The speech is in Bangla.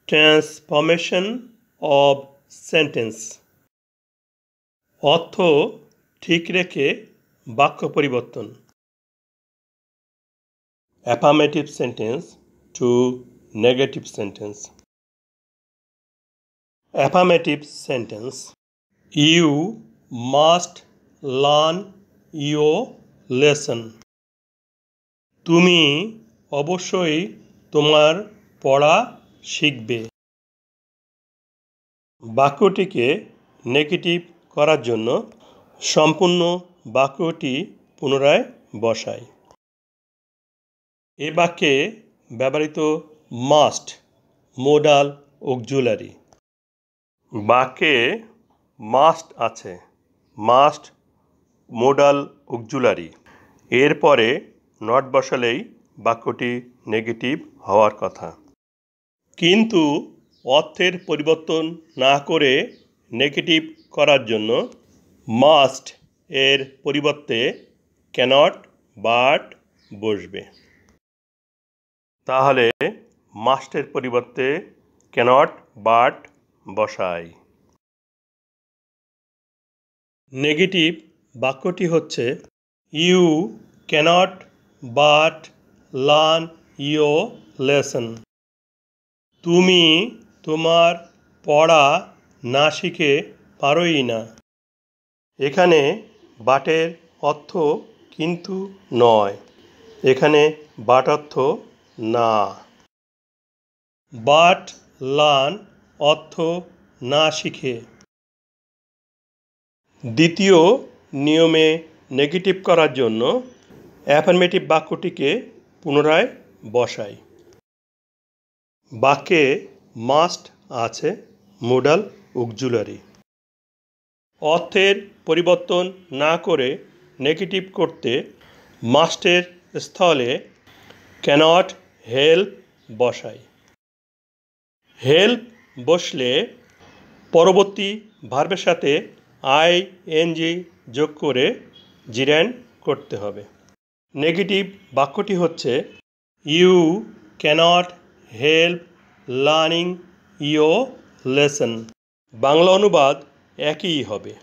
Transformation of sentence. অর্থ ঠিক রেখে বাক্য পরিবর্তন। Affirmative sentence to negative sentence. Affirmative sentence: you must learn your lesson. তুমি অবশ্যই তোমার পড়া শিখবে। বাক্যটিকে নেগেটিভ করার জন্য সম্পূর্ণ বাক্যটি পুনরায় বসাই। এ বাক্যে ব্যবহৃত মাস্ট মোডাল অক্সিলারি। বাক্যে মাস্ট আছে, মাস্ট মোডাল অক্সিলারি। এরপরে নট বসালেই বাক্যটি নেগেটিভ হওয়ার কথা। কিন্তু অর্থের পরিবর্তন না করে নেগেটিভ করার জন্য মাস্ট এর পরিবর্তে ক্যানট বাট বসবে। তাহলে মাস্টের পরিবর্তে ক্যানট বাট বসাই। নেগেটিভ বাক্যটি হচ্ছে you cannot but learn your lesson. তুমি তোমার পড়া না শিখে পারোই না। এখানে বাটের অর্থ কিন্তু নয়, এখানে বাট অর্থ না। বাট লার্ন অর্থ না শিখে। দ্বিতীয় নিয়মে নেগেটিভ করার জন্য অ্যাফার্মেটিভ বাক্যটিকে পুনরায় বসাই। বাক্যে মাস্ট আছে মোডাল অক্সিলারি। অর্থের পরিবর্তন না করে নেগেটিভ করতে মাস্টের স্থলে ক্যানট হেল্প বসাই। হেল্প বসলে পরবর্তী ভার্বের সাথে আইএনজি যোগ করে জিরান্ড করতে হবে। নেগেটিভ বাক্যটি হচ্ছে you cannot help learning your lesson. Bangla অনুবাদ একই হবে।